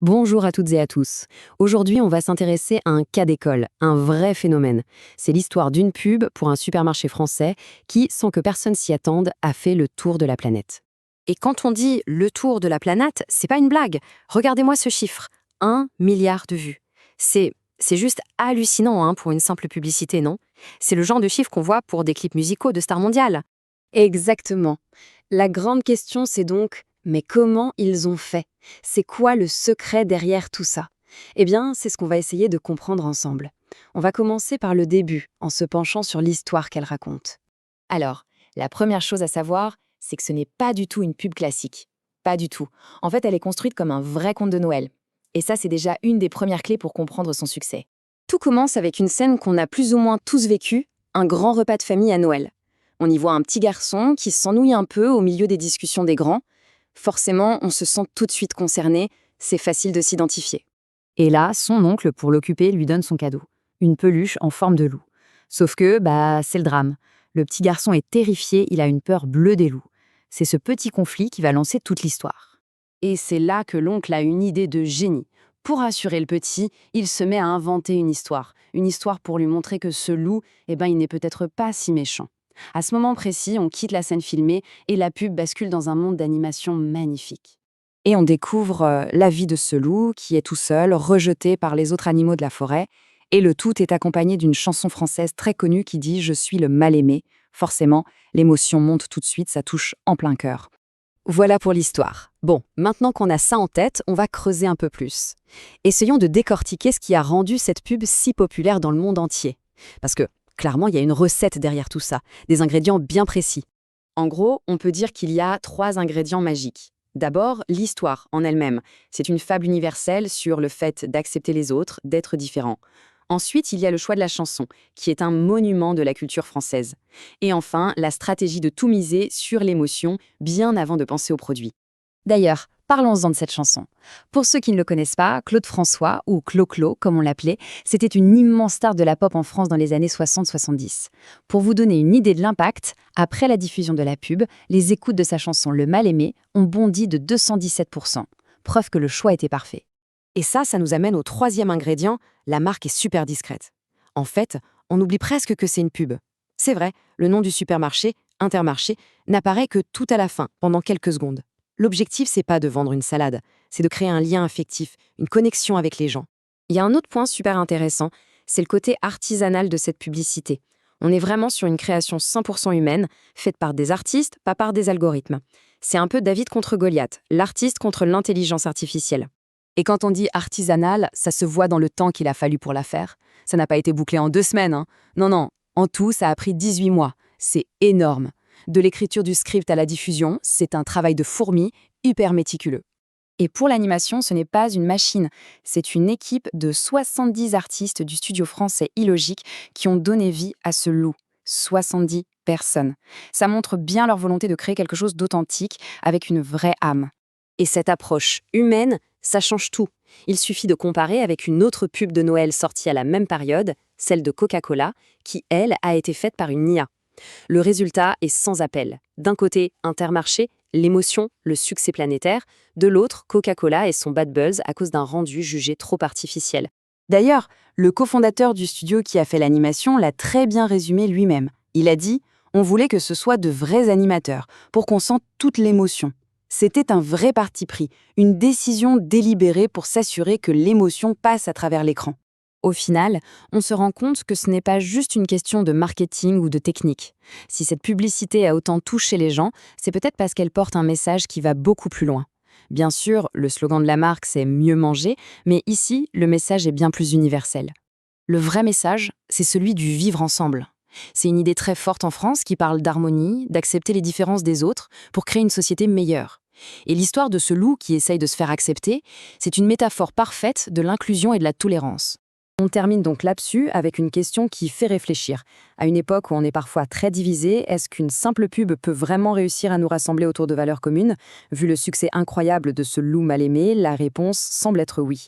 Bonjour à toutes et à tous. Aujourd'hui, on va s'intéresser à un cas d'école, un vrai phénomène. C'est l'histoire d'une pub pour un supermarché français qui, sans que personne s'y attende, a fait le tour de la planète. Et quand on dit le tour de la planète, c'est pas une blague. Regardez-moi ce chiffre, 1 milliard de vues. C'est juste hallucinant pour une simple publicité, non? C'est le genre de chiffre qu'on voit pour des clips musicaux de stars mondiales. Exactement. La grande question, c'est donc, mais comment ils ont fait? C'est quoi le secret derrière tout ça? Eh bien, c'est ce qu'on va essayer de comprendre ensemble. On va commencer par le début, en se penchant sur l'histoire qu'elle raconte. Alors, la première chose à savoir, c'est que ce n'est pas du tout une pub classique. Pas du tout. En fait, elle est construite comme un vrai conte de Noël. Et ça, c'est déjà une des premières clés pour comprendre son succès. Tout commence avec une scène qu'on a plus ou moins tous vécue, un grand repas de famille à Noël. On y voit un petit garçon qui s'ennuie un peu au milieu des discussions des grands. Forcément, on se sent tout de suite concerné, c'est facile de s'identifier. Et là, son oncle, pour l'occuper, lui donne son cadeau, une peluche en forme de loup. Sauf que, c'est le drame. Le petit garçon est terrifié, il a une peur bleue des loups. C'est ce petit conflit qui va lancer toute l'histoire. Et c'est là que l'oncle a une idée de génie. Pour rassurer le petit, il se met à inventer une histoire pour lui montrer que ce loup, il n'est peut-être pas si méchant. À ce moment précis, on quitte la scène filmée et la pub bascule dans un monde d'animation magnifique. Et on découvre la vie de ce loup qui est tout seul, rejeté par les autres animaux de la forêt. Et le tout est accompagné d'une chanson française très connue qui dit « Je suis le mal-aimé ». Forcément, l'émotion monte tout de suite, ça touche en plein cœur. Voilà pour l'histoire. Bon, maintenant qu'on a ça en tête, on va creuser un peu plus. Essayons de décortiquer ce qui a rendu cette pub si populaire dans le monde entier. Parce que, clairement, il y a une recette derrière tout ça, des ingrédients bien précis. En gros, on peut dire qu'il y a 3 ingrédients magiques. D'abord, l'histoire en elle-même. C'est une fable universelle sur le fait d'accepter les autres, d'être différent. Ensuite, il y a le choix de la chanson, qui est un monument de la culture française. Et enfin, la stratégie de tout miser sur l'émotion, bien avant de penser au produit. D'ailleurs, parlons-en de cette chanson. Pour ceux qui ne le connaissent pas, Claude François, ou Clo-Clo comme on l'appelait, c'était une immense star de la pop en France dans les années 60-70. Pour vous donner une idée de l'impact, après la diffusion de la pub, les écoutes de sa chanson Le Mal-Aimé ont bondi de 217%. Preuve que le choix était parfait. Et ça nous amène au 3e ingrédient, la marque est super discrète. En fait, on oublie presque que c'est une pub. C'est vrai, le nom du supermarché, Intermarché, n'apparaît que tout à la fin, pendant quelques secondes. L'objectif, c'est pas de vendre une salade, c'est de créer un lien affectif, une connexion avec les gens. Il y a un autre point super intéressant, c'est le côté artisanal de cette publicité. On est vraiment sur une création 100% humaine, faite par des artistes, pas par des algorithmes. C'est un peu David contre Goliath, l'artiste contre l'intelligence artificielle. Et quand on dit artisanal, ça se voit dans le temps qu'il a fallu pour la faire. Ça n'a pas été bouclé en 2 semaines, hein. Non, en tout, ça a pris 18 mois. C'est énorme. De l'écriture du script à la diffusion, c'est un travail de fourmi, hyper méticuleux. Et pour l'animation, ce n'est pas une machine, c'est une équipe de 70 artistes du studio français Illogique qui ont donné vie à ce loup. 70 personnes. Ça montre bien leur volonté de créer quelque chose d'authentique, avec une vraie âme. Et cette approche humaine, ça change tout. Il suffit de comparer avec une autre pub de Noël sortie à la même période, celle de Coca-Cola, qui, elle, a été faite par une IA. Le résultat est sans appel. D'un côté, Intermarché, l'émotion, le succès planétaire. De l'autre, Coca-Cola et son bad buzz à cause d'un rendu jugé trop artificiel. D'ailleurs, le cofondateur du studio qui a fait l'animation l'a très bien résumé lui-même. Il a dit « On voulait que ce soit de vrais animateurs, pour qu'on sente toute l'émotion ». C'était un vrai parti pris, une décision délibérée pour s'assurer que l'émotion passe à travers l'écran. Au final, on se rend compte que ce n'est pas juste une question de marketing ou de technique. Si cette publicité a autant touché les gens, c'est peut-être parce qu'elle porte un message qui va beaucoup plus loin. Bien sûr, le slogan de la marque, c'est « mieux manger », mais ici, le message est bien plus universel. Le vrai message, c'est celui du vivre ensemble. C'est une idée très forte en France qui parle d'harmonie, d'accepter les différences des autres pour créer une société meilleure. Et l'histoire de ce loup qui essaye de se faire accepter, c'est une métaphore parfaite de l'inclusion et de la tolérance. On termine donc là-dessus avec une question qui fait réfléchir. À une époque où on est parfois très divisé, est-ce qu'une simple pub peut vraiment réussir à nous rassembler autour de valeurs communes? Vu le succès incroyable de ce loup mal aimé, la réponse semble être oui.